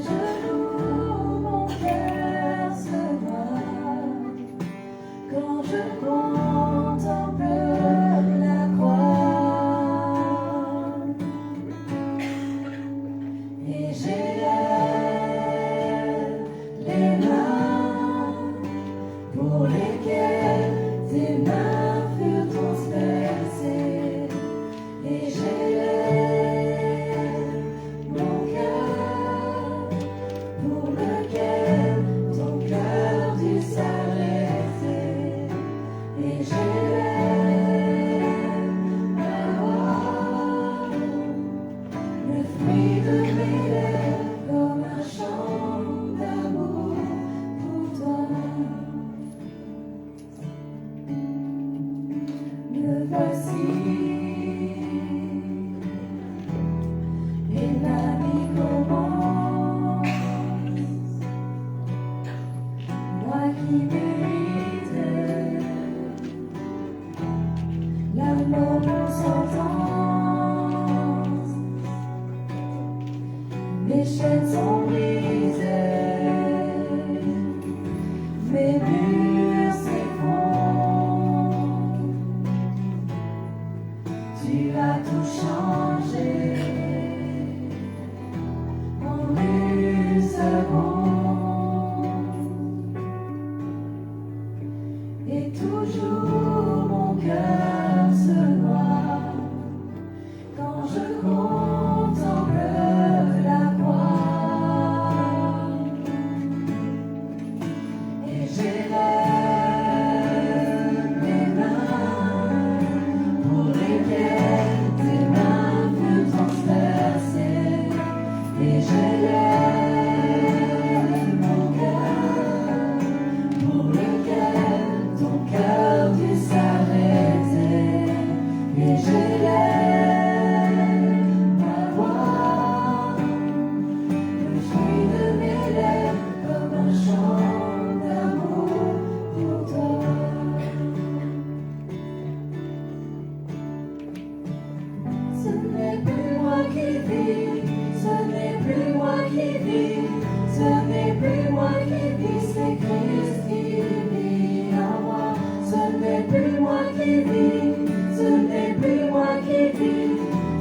genoux, mon cœur se bat quand je contemple la croix. Et j'élève les mains pour lesquelles tes mains furent transpercées. Et j'élève mon cœur pour lequel ton cœur dut s'arrêter. Et j'élève ma voix, le fruit de mes lèvres comme un chant d'amour pour toi. Me voici, et ma vie commence. Moi qui mérite l'amour pour sentence, mes chaînes sont brisées, mes murs s'effondrent. Tu as tout changé en une seconde. Et toujours mon cœur se noie quand je contemple la croix. Et j'élève mes mains pour lesquelles tes mains furent transpercées. Et j'élève mon cœur pour lequel ton cœur dut s'arrêter. Et j'élève ma voix, le fruit de mes lèvres comme un chant d'amour pour toi. Ce n'est plus moi qui vis, ce n'est plus moi qui vis, ce n'est plus moi qui vis, c'est Christ qui vit en moi. Ce n'est plus moi qui vis, ce n'est plus moi qui vis,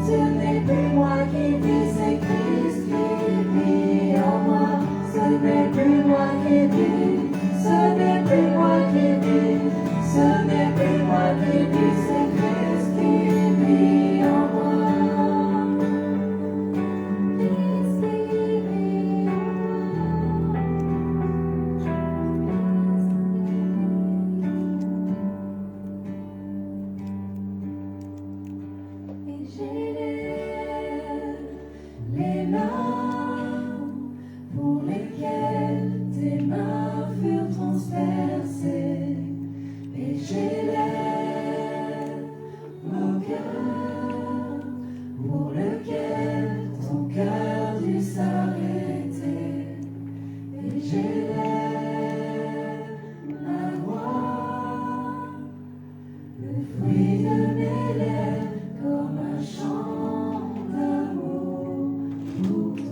ce n'est plus moi qui vis, c'est Christ qui vit en moi. Ce n'est plus moi qui vis, ce n'est plus moi qui vis, ce n'est plus moi qui vis, c'est Christ qui vit en moi. Christ qui vit en moi. Et j'élève les mains pour lesquelles tes mains furent transpercées. Et j'élève mon cœur pour lequel ton cœur dut s'arrêter. Et j'élève ma voix, le fruit de mes lèvres comme un chant d'amour pour toi.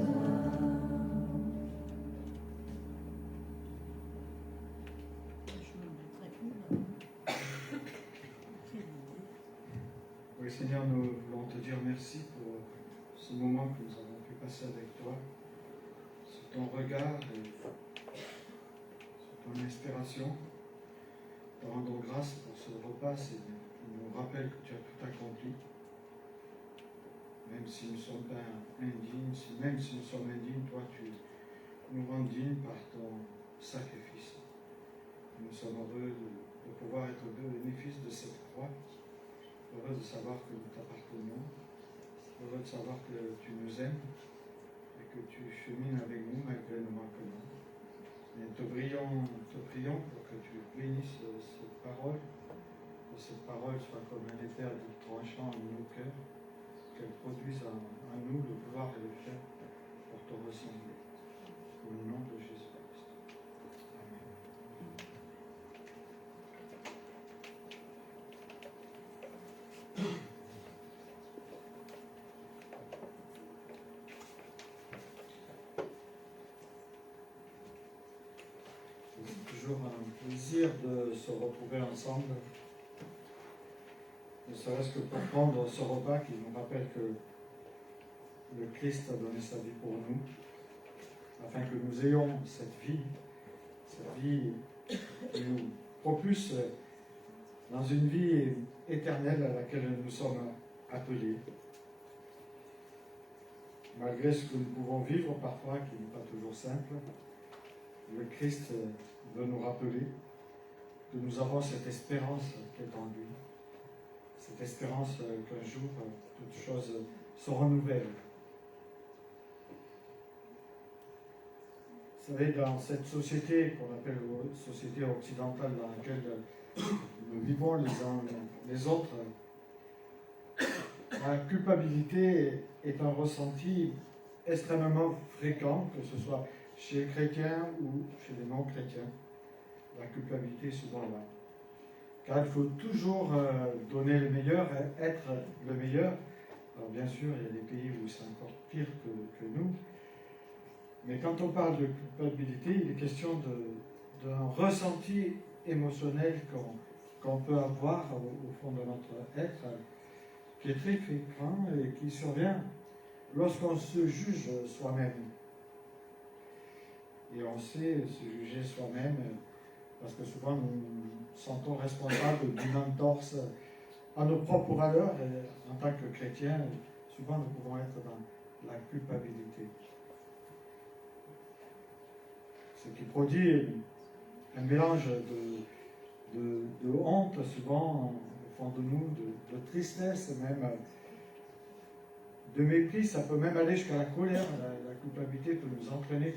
Oui, Seigneur, nous voulons te dire merci pour ce moment que nous avons pu passer avec toi, sur ton regard et sur ton inspiration. Te rendre grâce pour ce repas, Seigneur, qui nous rappelle que tu as tout accompli. Même si nous ne sommes pas indignes, même si nous sommes indignes, toi tu nous rends dignes par ton sacrifice. Nous sommes heureux de pouvoir être le bénéfice de cette croix. Heureux de savoir que nous t'appartenons, heureux de savoir que tu nous aimes et que tu chemines avec nous malgré nos manquements. Et te prions pour que tu bénisses cette parole, que cette parole soit comme un éther tranchant en nos cœurs, qu'elle produise en nous le pouvoir et le faire pour te ressembler. Au nom de Jésus-Christ. Amen. toujours un plaisir de se retrouver ensemble, ne serait-ce que pour prendre ce repas qui nous rappelle que le Christ a donné sa vie pour nous, afin que nous ayons cette vie qui nous propulse dans une vie éternelle à laquelle nous sommes appelés. Malgré ce que nous pouvons vivre parfois, qui n'est pas toujours simple, le Christ veut nous rappeler que nous avons cette espérance qui est en lui, cette espérance qu'un jour toutes choses seront nouvelles. Vous savez, dans cette société qu'on appelle société occidentale dans laquelle nous vivons les uns les autres, la culpabilité est un ressenti extrêmement fréquent, que ce soit chez les chrétiens ou chez les non-chrétiens. La culpabilité est souvent là. Car il faut toujours donner le meilleur, être le meilleur. Alors bien sûr, il y a des pays où c'est encore pire que nous. Mais quand on parle de culpabilité, il est question d'un ressenti émotionnel qu'on peut avoir au fond de notre être, qui est très fréquent et qui survient lorsqu'on se juge soi-même. Et on sait se juger soi-même parce que souvent nous nous sentons responsables d'une entorse à nos propres valeurs. Et en tant que chrétiens, souvent nous pouvons être dans la culpabilité. Ce qui produit un mélange de honte, souvent au fond de nous, de tristesse, même de mépris. Ça peut même aller jusqu'à la colère. La culpabilité peut nous entraîner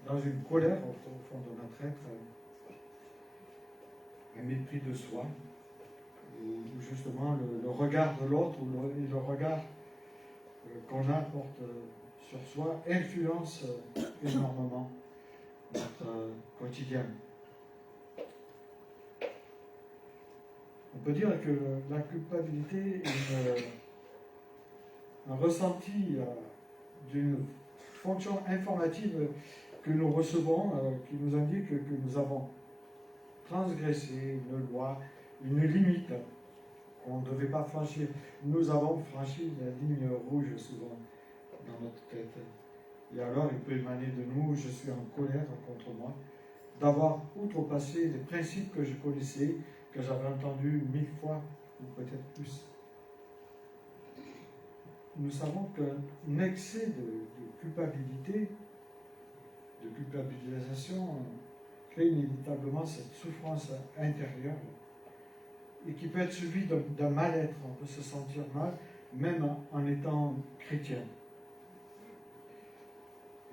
dans une colère au fond de notre être, un mépris de soi, où justement le regard de l'autre, ou le regard qu'on apporte sur soi influence énormément notre quotidien. On peut dire que la culpabilité est un ressenti d'une fonction informative que nous recevons, qui nous indique que nous avons transgressé une loi, une limite qu'on ne devait pas franchir. Nous avons franchi la ligne rouge souvent dans notre tête. Et alors il peut émaner de nous, je suis en colère contre moi, d'avoir outrepassé les principes que je connaissais, que j'avais entendus 1000 fois, ou peut-être plus. Nous savons qu'un excès de culpabilité, de culpabilisation, crée inévitablement cette souffrance intérieure et qui peut être suivie d'un mal-être. On peut se sentir mal, même en étant chrétien.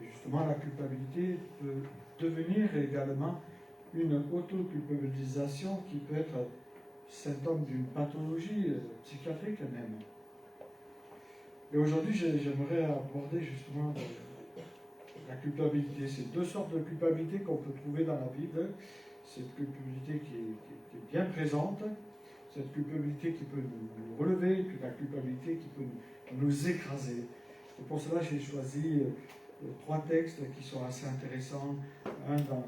Et justement, la culpabilité peut devenir également une autoculpabilisation qui peut être symptôme d'une pathologie psychiatrique même. Et aujourd'hui, j'aimerais aborder justement la culpabilité. C'est deux sortes de culpabilité qu'on peut trouver dans la Bible. Cette culpabilité qui est bien présente, cette culpabilité qui peut nous relever, puis la culpabilité qui peut nous écraser. Et pour cela, j'ai choisi 3 textes qui sont assez intéressants. Un dans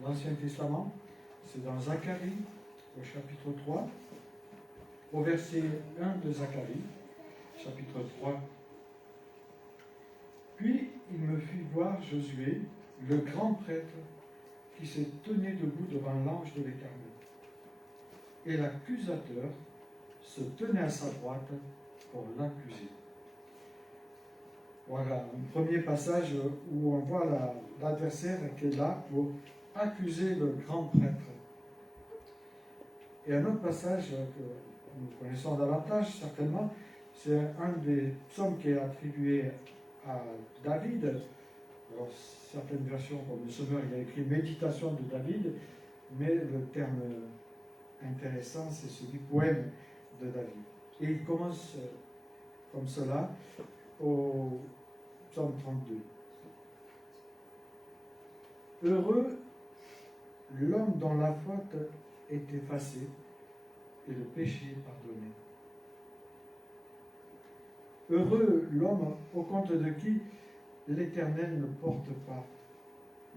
l'Ancien Testament, c'est dans Zacharie, au chapitre 3, au verset 1 de Zacharie, chapitre 3. Puis il me fit voir Josué, le grand prêtre, qui se tenait debout devant l'ange de l'Éternel. Et l'accusateur se tenait à sa droite pour l'accuser. Voilà un premier passage où on voit l'adversaire qui est là pour accuser le grand prêtre. Et un autre passage que nous connaissons davantage, certainement, c'est un des psaumes qui est attribué à David. Alors, certaines versions, comme le Sommeur, il a écrit Méditation de David, mais le terme intéressant, c'est celui poème de David. Et il commence comme cela au psaume 32. Heureux l'homme dont la faute est effacée et le péché pardonné. Heureux l'homme au compte de qui l'Éternel ne porte pas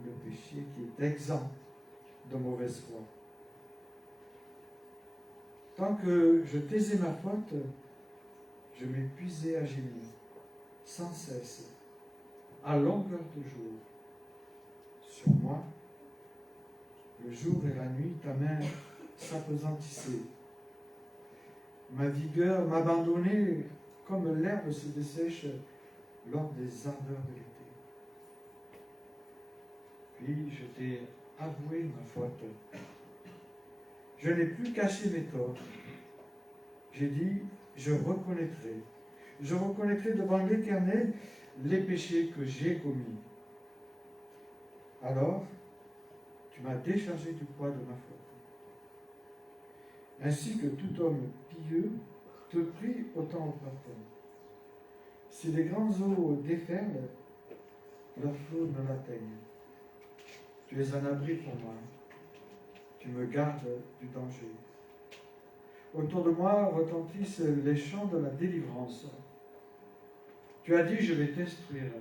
le péché, qui est exempt de mauvaise foi. Tant que je taisais ma faute, je m'épuisais à gémir, sans cesse, à longueur de jour. Sur moi, le jour et la nuit, ta main s'appesantissaient. Ma vigueur m'abandonnait comme l'herbe se dessèche lors des ardeurs de l'été. Puis je t'ai avoué ma faute. Je n'ai plus caché mes torts. J'ai dit, je reconnaîtrai devant l'Éternel les péchés que j'ai commis. Alors, tu m'as déchargé du poids de ma faute. Ainsi que tout homme pieux te prie autant au pardon. Si les grands eaux déferlent, leurs flots ne l'atteignent. Tu es un abri pour moi. Tu me gardes du danger. Autour de moi retentissent les chants de la délivrance. Tu as dit, je vais t'instruire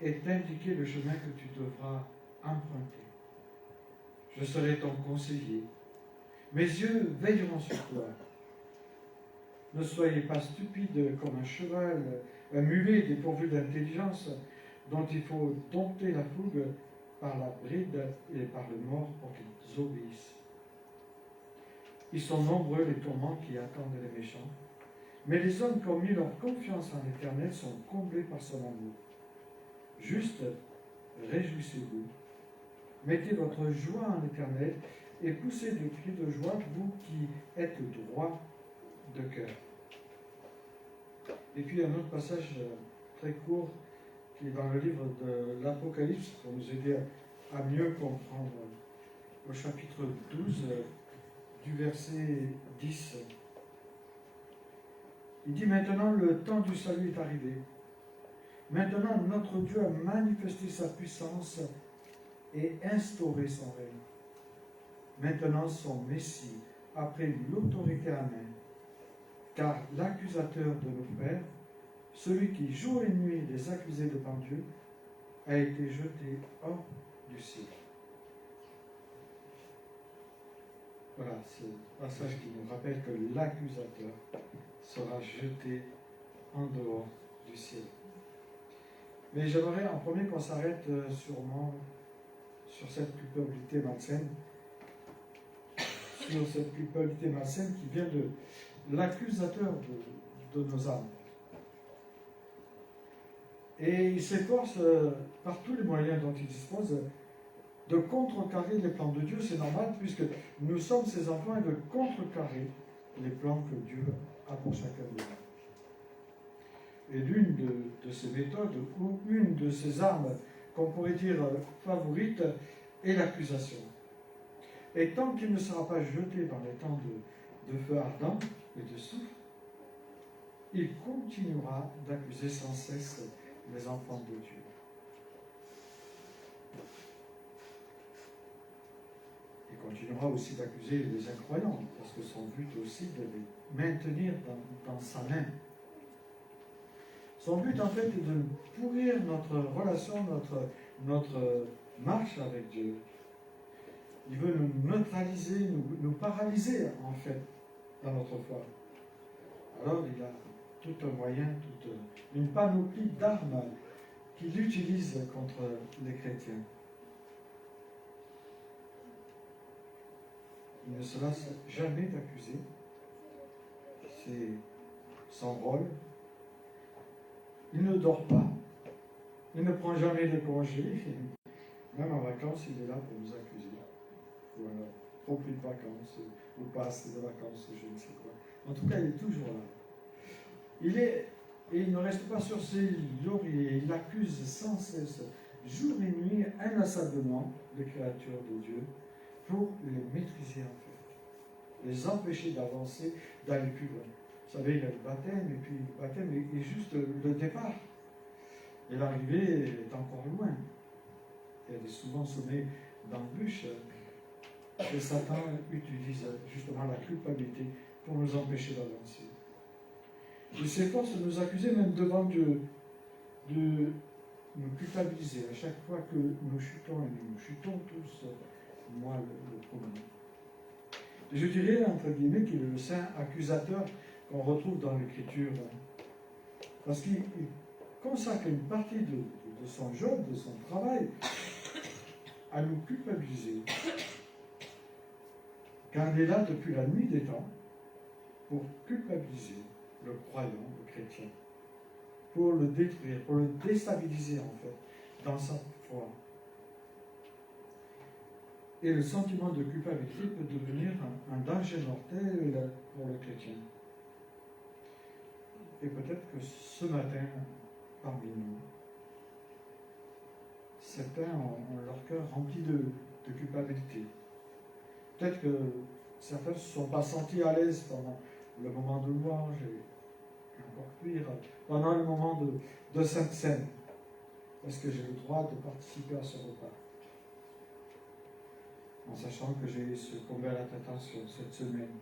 et t'indiquer le chemin que tu devras emprunter. Je serai ton conseiller. Mes yeux veilleront sur toi. Ne soyez pas stupide comme un cheval, un mulet dépourvu d'intelligence, dont il faut dompter la fougue par la bride et par le mors pour qu'ils obéissent. Ils sont nombreux les tourments qui attendent les méchants, mais les hommes qui ont mis leur confiance en l'Éternel sont comblés par son amour. Juste, réjouissez-vous, mettez votre joie en l'Éternel et poussez des cris de joie, vous qui êtes droits de cœur. Et puis un autre passage très court qui est dans le livre de l'Apocalypse pour nous aider à mieux comprendre. Au chapitre 12, du verset 10. Il dit maintenant le temps du salut est arrivé. Maintenant notre Dieu a manifesté sa puissance et instauré son règne. Maintenant son Messie a pris l'autorité à main. Car l'accusateur de nos frères, celui qui jour et nuit les accusait devant Dieu, a été jeté hors du ciel. Voilà, c'est un passage qui nous rappelle que l'accusateur sera jeté en dehors du ciel. Mais j'aimerais en premier qu'on s'arrête sur cette culpabilité malsaine, qui vient de l'accusateur de nos âmes. Et il s'efforce par tous les moyens dont il dispose de contrecarrer les plans de Dieu. C'est normal puisque nous sommes ses enfants, et de contrecarrer les plans que Dieu a pour chacun de nous. Et l'une de ces méthodes, ou une de ces armes qu'on pourrait dire favorite, est l'accusation. Et tant qu'il ne sera pas jeté dans les temps de feu ardent et de soufre, il continuera d'accuser sans cesse les enfants de Dieu. Il continuera aussi d'accuser les incroyants, parce que son but aussi est de les maintenir dans sa main. Son but en fait est de pourrir notre relation, notre marche avec Dieu. Il veut nous neutraliser, nous paralyser en fait dans notre foi. Alors il a tout un moyen, toute une panoplie d'armes qu'il utilise contre les chrétiens. Il ne se lasse jamais d'accuser. C'est son rôle. Il ne dort pas. Il ne prend jamais de congé. Même en vacances, il est là pour nous accuser. Voilà. Trop pris de vacances, ou pas assez de vacances, je ne sais quoi. En tout cas, il est toujours là. Et il ne reste pas sur ses lauriers. Il accuse sans cesse, jour et nuit, inlassablement, les créatures de Dieu, pour les maîtriser en fait, les empêcher d'avancer, d'aller plus loin. Vous savez, il y a le baptême, et puis le baptême est juste le départ. Et l'arrivée est encore loin. Il y a des souvent semés d'embûches, et Satan utilise justement la culpabilité pour nous empêcher d'avancer. Il s'efforce de nous accuser même devant Dieu, de nous culpabiliser à chaque fois que nous chutons, et nous chutons tous moi le premier. Et je dirais, entre guillemets, qu'il est le saint accusateur qu'on retrouve dans l'Écriture. Parce qu'il consacre une partie de son job, de son travail, à nous culpabiliser. Car il est là depuis la nuit des temps pour culpabiliser le croyant, le chrétien, pour le détruire, pour le déstabiliser en fait, dans sa foi. Et le sentiment de culpabilité peut devenir un danger mortel pour le chrétien. Et peut-être que ce matin, parmi nous, certains ont leur cœur rempli de culpabilité. Peut-être que certains ne se sont pas sentis à l'aise pendant le moment de louange, et encore pire, pendant le moment de Sainte Seine. Est-ce que j'ai le droit de participer à ce repas? En sachant que j'ai succombé à la tentation cette semaine.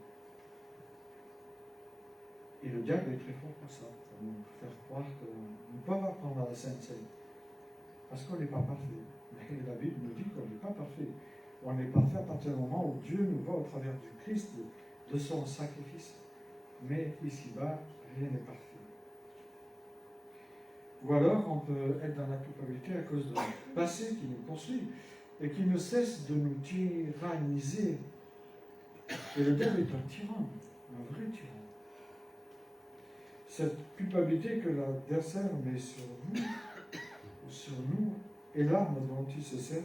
Et le diable est très fort pour ça, pour nous faire croire qu'on ne peut pas prendre la Sainte Seine. Parce qu'on n'est pas parfait. Mais la Bible nous dit qu'on n'est pas parfait. On est parfait à partir du moment où Dieu nous voit au travers du Christ, de son sacrifice. Mais ici-bas, rien n'est parfait. Ou alors, on peut être dans la culpabilité à cause de notre passé qui nous poursuit et qui ne cesse de nous tyranniser. Et le diable est un tyran, un vrai tyran. Cette culpabilité que l'adversaire met sur vous, ou sur nous, est l'arme dont il se sert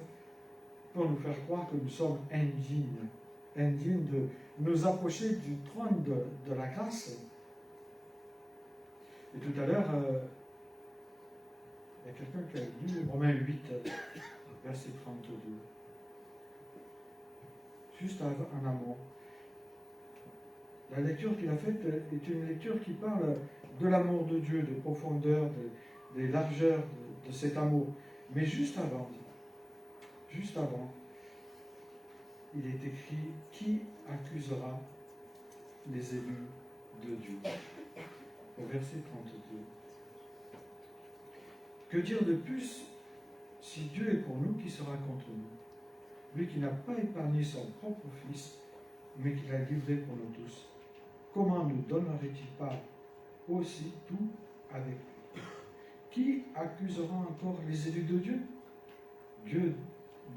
pour nous faire croire que nous sommes indignes de nous approcher du trône de la grâce. Et tout à l'heure, il y a quelqu'un qui a lu Romains 8, verset 32. Juste en amont. La lecture qu'il a faite est une lecture qui parle de l'amour de Dieu, des profondeurs, des largeurs de cet amour. Mais juste avant, il est écrit « Qui accusera les élus de Dieu ?» au verset 32. Que dire de plus? Si Dieu est pour nous, qui sera contre nous? Lui qui n'a pas épargné son propre Fils, mais qui l'a livré pour nous tous. Comment nous donnerait-il pas aussi tout avec lui? Qui accusera encore les élus de Dieu? Dieu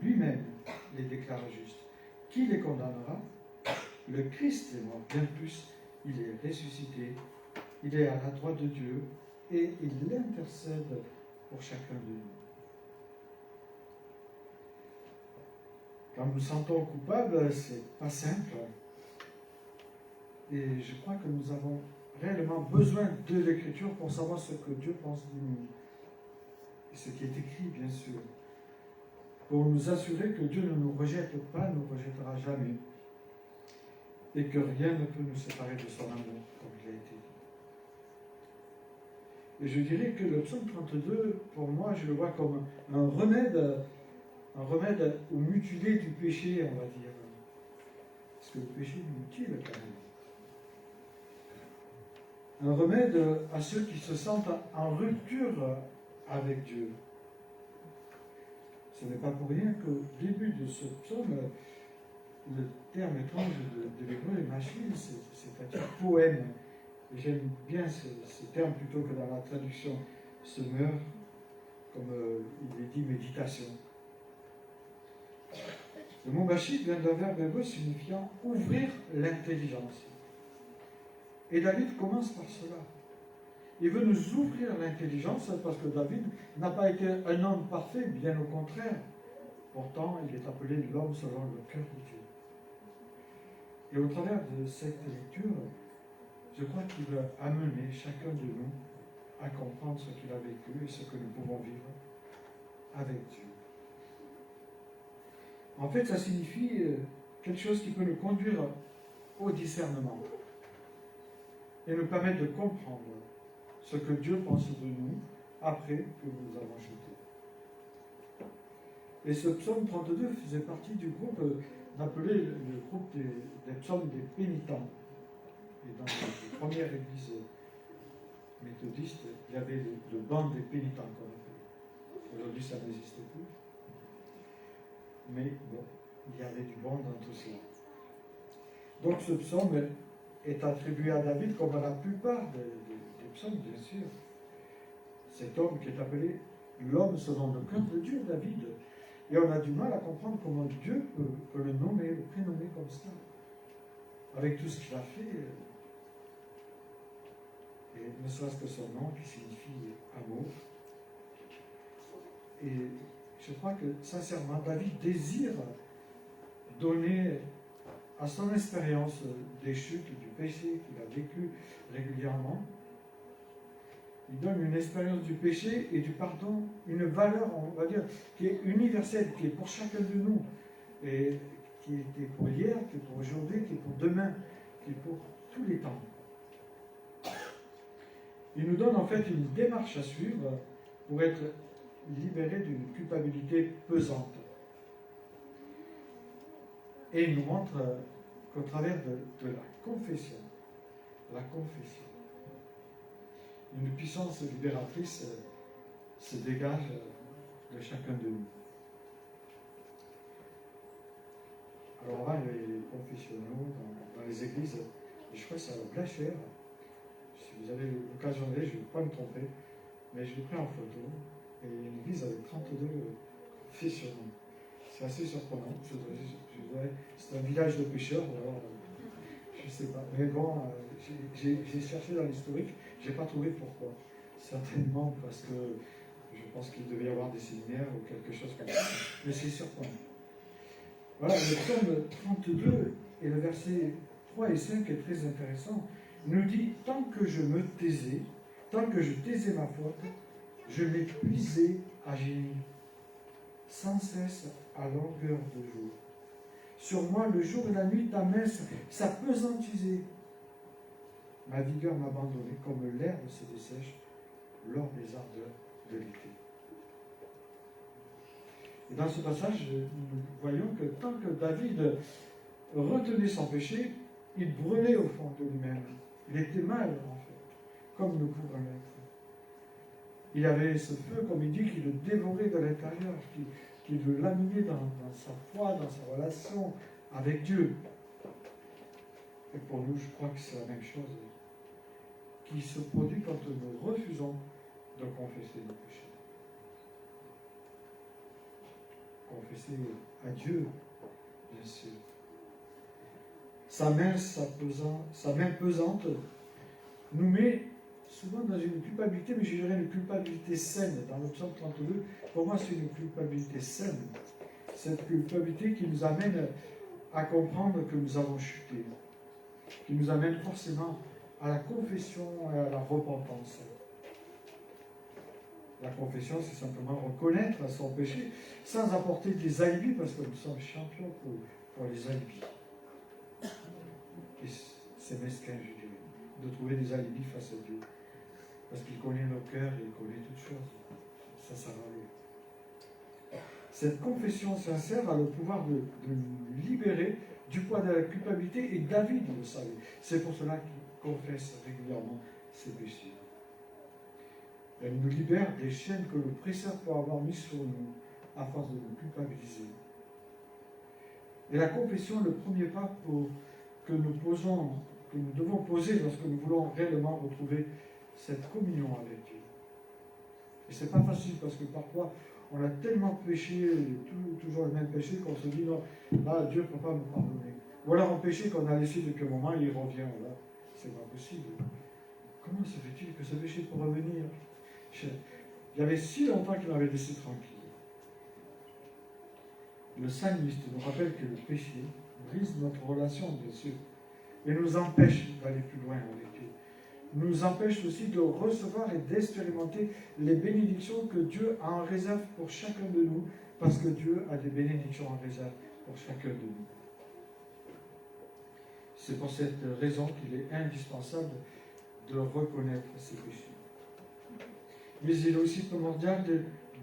lui-même les déclare justes. Qui les condamnera? Le Christ est mort, bien plus, il est ressuscité, il est à la droite de Dieu et il intercède pour chacun de nous. Quand nous nous sentons coupables, c'est pas simple. Et je crois que nous avons réellement besoin de l'Écriture pour savoir ce que Dieu pense de nous. Et ce qui est écrit, bien sûr. Pour nous assurer que Dieu ne nous rejette pas, ne nous rejettera jamais. Et que rien ne peut nous séparer de son amour, comme il a été dit. Et je dirais que le psaume 32, pour moi, je le vois comme un remède au mutilé du péché, on va dire. Parce que le péché mutile quand même. Un remède à ceux qui se sentent en rupture avec Dieu. Ce n'est pas pour rien qu'au début de ce psaume, le terme étrange de l'hébreu est machil, c'est-à-dire poème. J'aime bien ce terme plutôt que dans la traduction semeur, comme il est dit méditation. Le mot machil vient d'un verbe hébreu signifiant ouvrir l'intelligence. Et David commence par cela. Il veut nous ouvrir l'intelligence parce que David n'a pas été un homme parfait, bien au contraire. Pourtant, il est appelé l'homme selon le cœur de Dieu. Et au travers de cette lecture, je crois qu'il veut amener chacun de nous à comprendre ce qu'il a vécu et ce que nous pouvons vivre avec Dieu. En fait, ça signifie quelque chose qui peut nous conduire au discernement et nous permettre de comprendre ce que Dieu pense de nous après que nous avons chuté. Et ce psaume 32 faisait partie du groupe appelé le groupe des psaumes des pénitents. Et dans les premières églises méthodistes, il y avait le banc des pénitents qu'on appelait. Aujourd'hui, ça n'existe plus. Mais bon, il y avait du bon dans tout cela. Donc ce psaume est attribué à David comme à la plupart des psaumes, bien sûr. Cet homme qui est appelé l'homme selon le cœur de Dieu, David. Et on a du mal à comprendre comment Dieu peut le nommer, le prénommer comme ça. Avec tout ce qu'il a fait. Et ne serait-ce que son nom qui signifie amour. Et je crois que sincèrement, David désire donner à son expérience des chutes, du péché qu'il a vécu régulièrement, il donne une expérience du péché et du pardon, une valeur, on va dire, qui est universelle, qui est pour chacun de nous, et qui est pour hier, qui est pour aujourd'hui, qui est pour demain, qui est pour tous les temps. Il nous donne en fait une démarche à suivre pour être libéré d'une culpabilité pesante. Et il nous montre qu'au travers de la confession, une puissance libératrice se dégage de chacun de nous. Alors on va les confessionnaux dans les églises, et je crois que c'est à Blachère. Si vous avez l'occasion d'aller, je ne vais pas me tromper, mais je l'ai pris en photo, et une église avec 32 confessionnaux. C'est assez surprenant. C'est un village de pêcheurs, alors je ne sais pas. Mais bon, j'ai cherché dans l'historique, je n'ai pas trouvé pourquoi. Certainement parce que je pense qu'il devait y avoir des séminaires ou quelque chose comme ça. Mais c'est surprenant. Voilà, le psaume 32 et le verset 3 et 5 est très intéressant. Il nous dit, tant que je me taisais, tant que je taisais ma faute, je m'épuisais à gémir, sans cesse à longueur de jour. Sur moi, le jour et la nuit, ta main s'apesantisait. Ma vigueur m'abandonnait comme l'herbe se dessèche lors des ardeurs de l'été. Et dans ce passage, nous voyons que tant que David retenait son péché, il brûlait au fond de lui-même. Il était mal, en fait, comme nous pouvons l'être. Il avait ce feu, comme il dit, qui le dévorait de l'intérieur, qui le laminait dans sa foi, dans sa relation avec Dieu. Et pour nous, je crois que c'est la même chose qui se produit quand nous refusons de confesser nos péchés. Confesser à Dieu, bien sûr. Sa main pesante nous met souvent dans une culpabilité, mais je dirais une culpabilité saine. Dans le psaume 32, pour moi, c'est une culpabilité saine. Cette culpabilité qui nous amène à comprendre que nous avons chuté, qui nous amène forcément à la confession et à la repentance. La confession, c'est simplement reconnaître son péché sans apporter des alibis, parce que nous sommes champions pour les alibis. Et c'est mesquin, je dirais, de trouver des alibis face à Dieu. Parce qu'il connaît nos cœurs et il connaît toutes choses. Ça va lui. Cette confession sincère a le pouvoir de nous libérer du poids de la culpabilité, et David le savait. C'est pour cela qu'il confesse régulièrement ses péchés. Elle nous libère des chaînes que l'oppresseur peut avoir mises sur nous, à force de nous culpabiliser. Et la confession est le premier pas que nous devons poser lorsque nous voulons réellement retrouver cette communion avec Dieu. Et c'est pas facile, parce que parfois on a tellement péché, toujours le même péché, qu'on se dit non, là Dieu ne peut pas nous pardonner. Ou alors un péché qu'on a laissé depuis un moment, il revient, là, c'est pas possible. Comment se fait-il que ce péché peut revenir? Il y avait si longtemps qu'il m'avait laissé tranquille. Le psalmiste nous rappelle que le péché brise notre relation, bien sûr, et nous empêche d'aller plus loin avec Dieu. Nous empêche aussi de recevoir et d'expérimenter les bénédictions que Dieu a en réserve pour chacun de nous, parce que Dieu a des bénédictions en réserve pour chacun de nous. C'est pour cette raison qu'il est indispensable de reconnaître ses péchés. Mais il est aussi primordial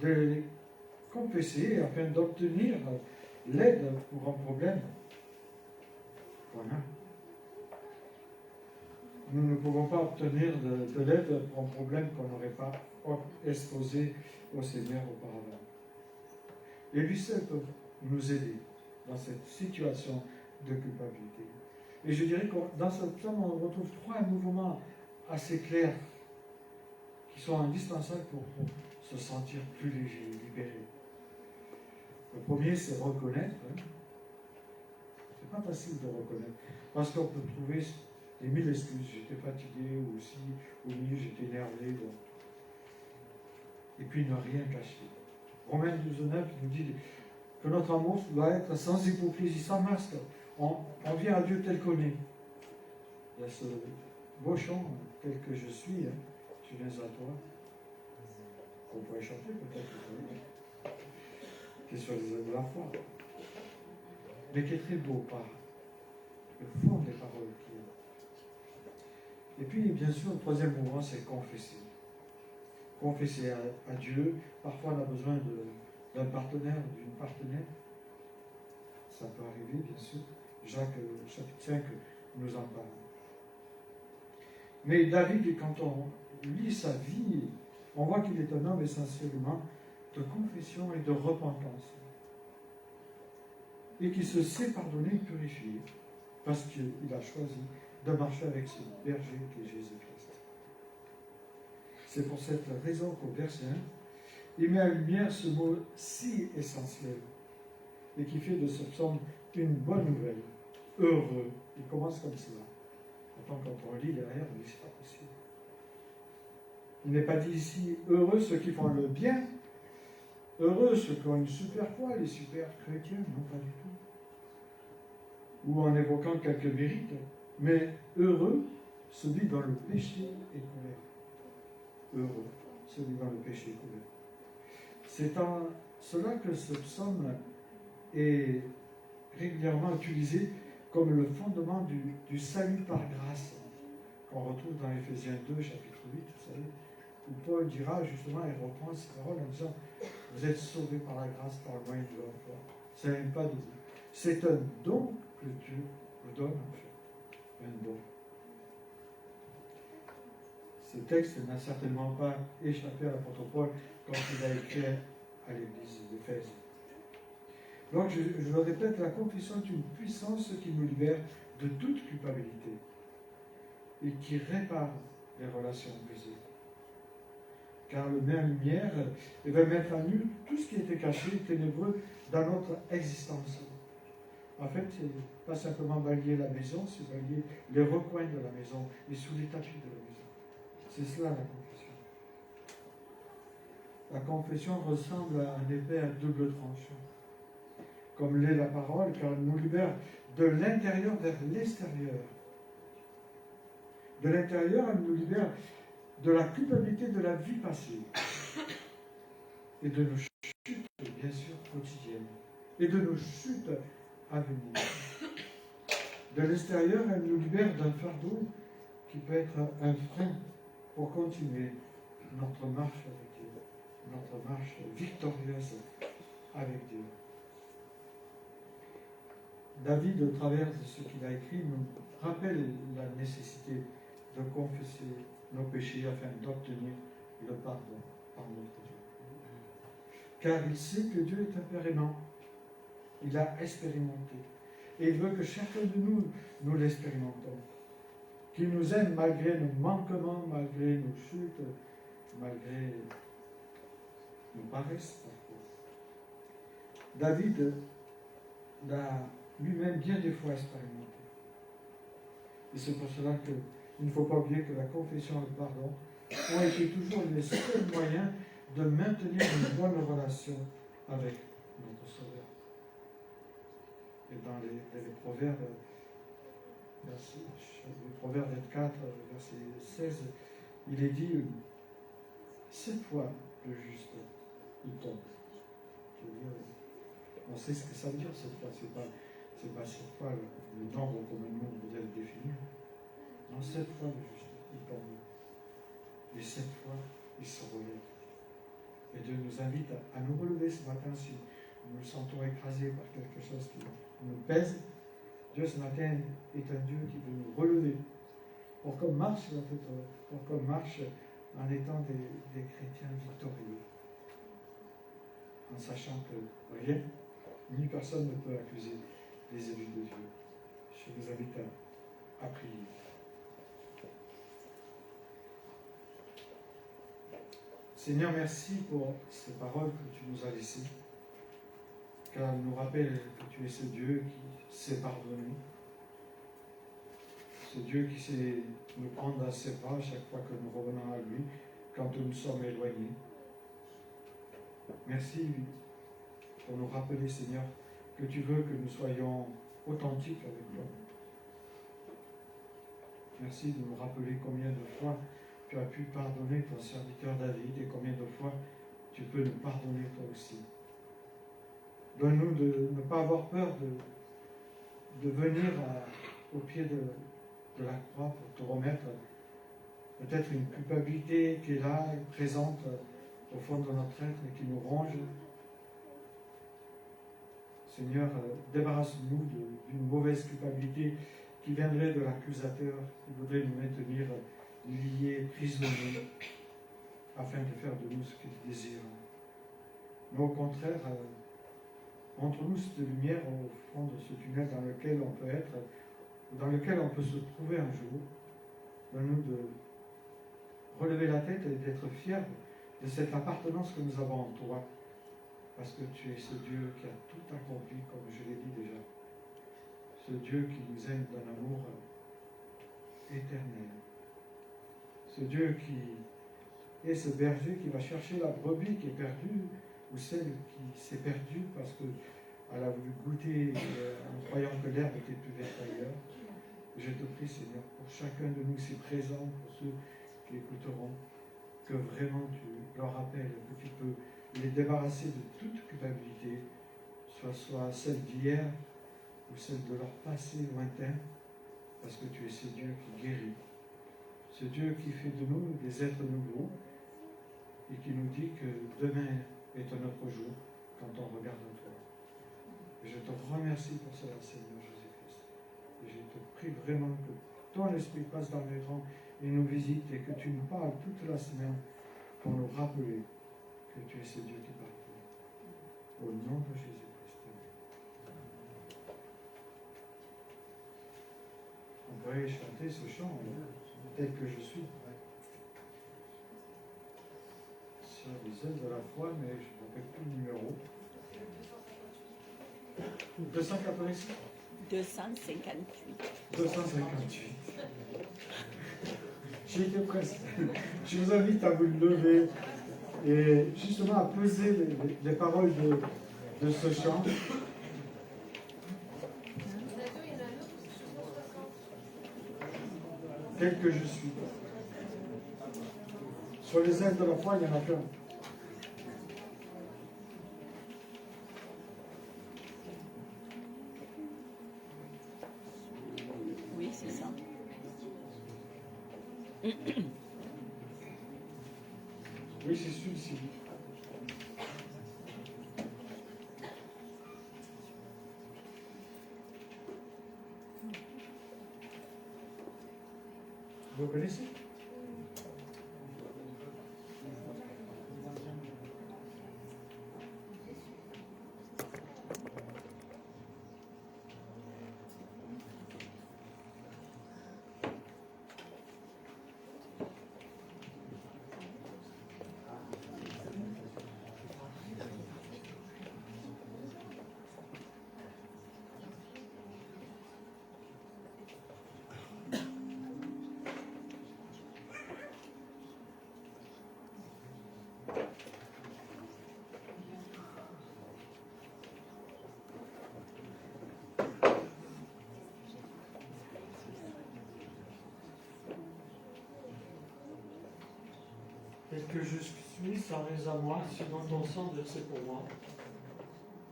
de les confesser afin d'obtenir l'aide pour un problème. Voilà. Nous ne pouvons pas obtenir de l'aide pour un problème qu'on n'aurait pas exposé au Seigneur auparavant. Et lui seul peut nous aider dans cette situation de culpabilité. Et je dirais que dans ce psaume, on retrouve trois mouvements assez clairs qui sont indispensables pour se sentir plus léger, libéré. Le premier, c'est reconnaître. C'est pas facile de reconnaître, parce qu'on peut trouver des mille excuses. J'étais fatigué, ou aussi, ou oui, j'étais énervé. Bon. Et puis ne rien cacher. Romains 12:9 nous dit que notre amour doit être sans hypocrisie, sans masque. On vient à Dieu tel qu'on est. Il y a ce beau chant, tel que je suis, je viens à toi. Qu'on pourrait chanter peut-être, qui est sur les ailes de la foi. Mais qui est très beau par le fond des paroles qu'il y a. Et puis, bien sûr, le troisième mouvement, c'est confesser. Confesser à Dieu. Parfois, on a besoin d'un partenaire, d'une partenaire. Ça peut arriver, bien sûr. Jacques, chapitre 5, nous en parle. Mais David, quand on lit sa vie, on voit qu'il est un homme essentiellement de confession et de repentance. Et qui se sait pardonner et purifier, parce qu'il a choisi de marcher avec ce berger qui est Jésus-Christ. C'est pour cette raison qu'au verset 1, il met en lumière ce mot si essentiel et qui fait de ce psaume une bonne nouvelle. Heureux. Il commence comme cela. Pourtant, quand on lit derrière, on dit c'est pas possible. Il n'est pas dit ici heureux ceux qui font le bien, heureux ceux qui ont une super foi, les super chrétiens, non pas du tout. Ou en évoquant quelques mérites, mais heureux celui dont le péché est couvert. Heureux celui dont le péché est couvert. C'est en cela que ce psaume est régulièrement utilisé comme le fondement du salut par grâce, qu'on retrouve dans Éphésiens 2, chapitre 8, vous savez, où Paul dira justement et reprend ces paroles en disant « Vous êtes sauvés par la grâce, par le moyen de la foi. Ce n'est pas de vous. C'est un don que Dieu vous donne, en fait. Un don. » Ce texte n'a certainement pas échappé à l'apôtre Paul quand il a écrit à l'église d'Éphèse. Donc, je le répète, la confession est une puissance qui nous libère de toute culpabilité et qui répare les relations brisées. Car le met en lumière et va mettre à nu tout ce qui était caché, ténébreux dans notre existence. En fait, c'est pas simplement balayer la maison, c'est balayer les recoins de la maison et sous les tapis de la maison. C'est cela la confession. La confession ressemble à un épée à double tranchant. Comme l'est la parole, car elle nous libère de l'intérieur vers l'extérieur. De l'intérieur, elle nous libère de la culpabilité de la vie passée et de nos chutes, bien sûr, quotidiennes, et de nos chutes à venir. De l'extérieur, elle nous libère d'un fardeau qui peut être un frein pour continuer notre marche avec Dieu, notre marche victorieuse avec Dieu. David, au travers de ce qu'il a écrit, nous rappelle la nécessité de confesser nos péchés afin d'obtenir le pardon par notre Dieu. Car il sait que Dieu est un Père aimant. Il a expérimenté. Et il veut que chacun de nous l'expérimentons. Qu'il nous aime malgré nos manquements, malgré nos chutes, malgré nos paresses parfois. David l'a lui-même bien des fois expérimenté. Et c'est pour cela qu'il ne faut pas oublier que la confession et le pardon ont été toujours les seuls moyens de maintenir une bonne relation avec notre Sauveur. Et dans les Proverbes, le Proverbe 24, verset 16, il est dit 7 fois le juste, il tombe. On sait ce que ça veut dire cette fois, c'est pas 7 fois le nombre comme un nombre peut être défini. Non, 7 fois le juste, il tombe. Et 7 fois, il se relève. Et Dieu nous invite à nous relever ce matin si nous nous sentons écrasés par quelque chose qui nous pèse. Dieu ce matin est un Dieu qui veut nous relever pour qu'on marche, pour qu'on marche en étant des chrétiens victorieux, en sachant que rien ni personne ne peut accuser les élus de Dieu. Je vous invite à prier. Seigneur, merci pour ces paroles que tu nous as laissées, car elles nous rappellent que tu es ce Dieu qui sait pardonner, ce Dieu qui sait nous prendre à ses bras chaque fois que nous revenons à lui, quand nous sommes éloignés. Merci pour nous rappeler, Seigneur, que tu veux que nous soyons authentiques avec toi. Merci de nous rappeler combien de fois tu as pu pardonner ton serviteur David et combien de fois tu peux nous pardonner toi aussi. Donne-nous de ne pas avoir peur de venir au pied de la croix pour te remettre peut-être une culpabilité qui est là, présente au fond de notre être et qui nous ronge. Seigneur, débarrasse-nous d'une mauvaise culpabilité qui viendrait de l'accusateur, qui voudrait nous maintenir liés, prisonniers, afin de faire de nous ce qu'il désire. Mais au contraire, montre-nous cette lumière au fond de ce tunnel dans lequel on peut être, dans lequel on peut se trouver un jour. Donne-nous de relever la tête et d'être fiers de cette appartenance que nous avons en toi, parce que tu es ce Dieu qui a tout accompli, comme je l'ai dit déjà. Ce Dieu qui nous aime d'un amour éternel. Ce Dieu qui est ce berger qui va chercher la brebis qui est perdue, ou celle qui s'est perdue parce qu'elle a voulu goûter en croyant que l'herbe était plus verte ailleurs. Je te prie, Seigneur, pour chacun de nous ici présents, pour ceux qui écouteront, que vraiment tu leur rappelles que tu peux les débarrasser de toute culpabilité, soit celle d'hier ou celle de leur passé lointain, parce que tu es ce Dieu qui guérit, ce Dieu qui fait de nous des êtres nouveaux et qui nous dit que demain est un autre jour quand on regarde toi. Et je te remercie pour cela, Seigneur Jésus-Christ. Et je te prie vraiment que ton esprit passe dans les rangs et nous visite et que tu nous parles toute la semaine pour nous rappeler que tu es ce Dieu qui parle. Au nom de Jésus-Christ. On pourrait chanter ce chant, tel que je suis. Sur les ailes de la foi, mais je ne rappelle plus le numéro. 286 258. 258. J'y étais presque. Je vous invite à vous lever et justement à peser les paroles de ce chant. Tel que je suis. Sur les ailes de la foi, il n'y en a qu'un. Oui, c'est ça. Oui, c'est celui-ci. Vous connaissez? Tel que je suis, sans raison à moi, sinon ton sang versé pour moi,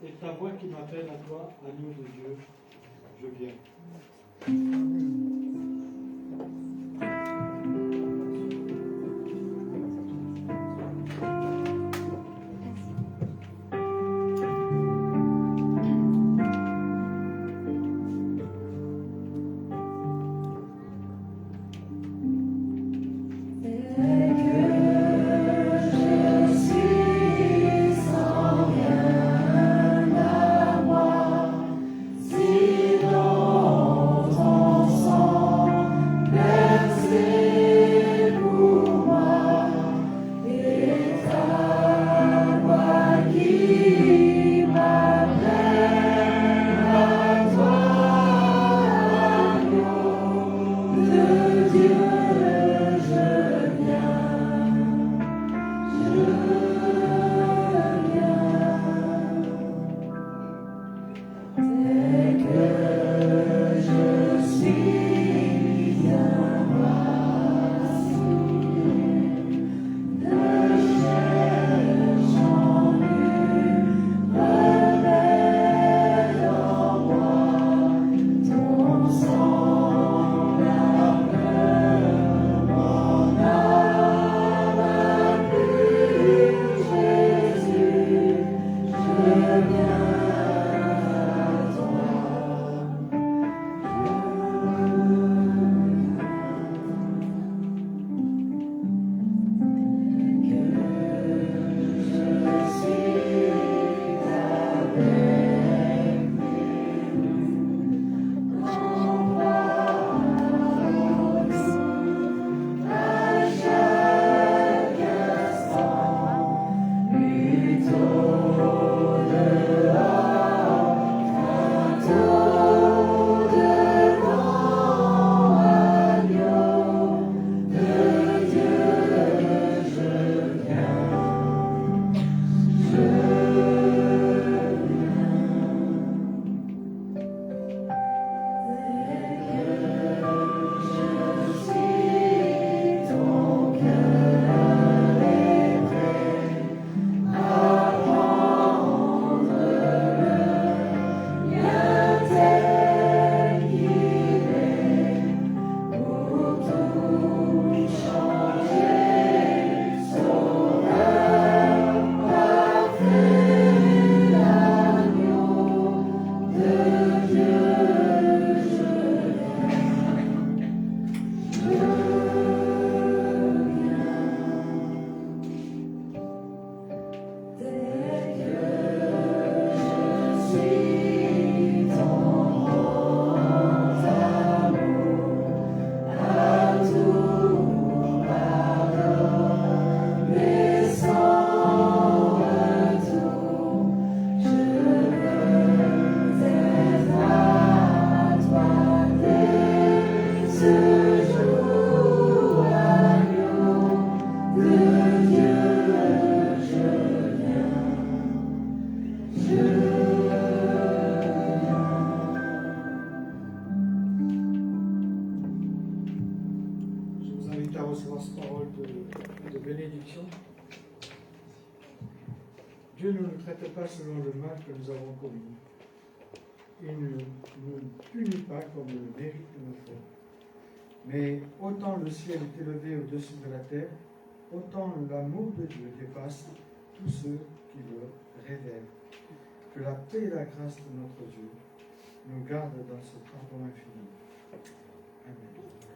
et ta voix qui m'appelle à toi, agneau de Dieu, je viens. Je suis sans rien à moi. à recevoir cette parole de bénédiction. Dieu ne nous traite pas selon le mal que nous avons commis. Il ne nous punit pas comme le mérite de nos fautes. Mais autant le ciel est élevé au-dessus de la terre, autant l'amour de Dieu dépasse tous ceux qui le révèrent. Que la paix et la grâce de notre Dieu nous gardent dans ce pardon infini. Amen.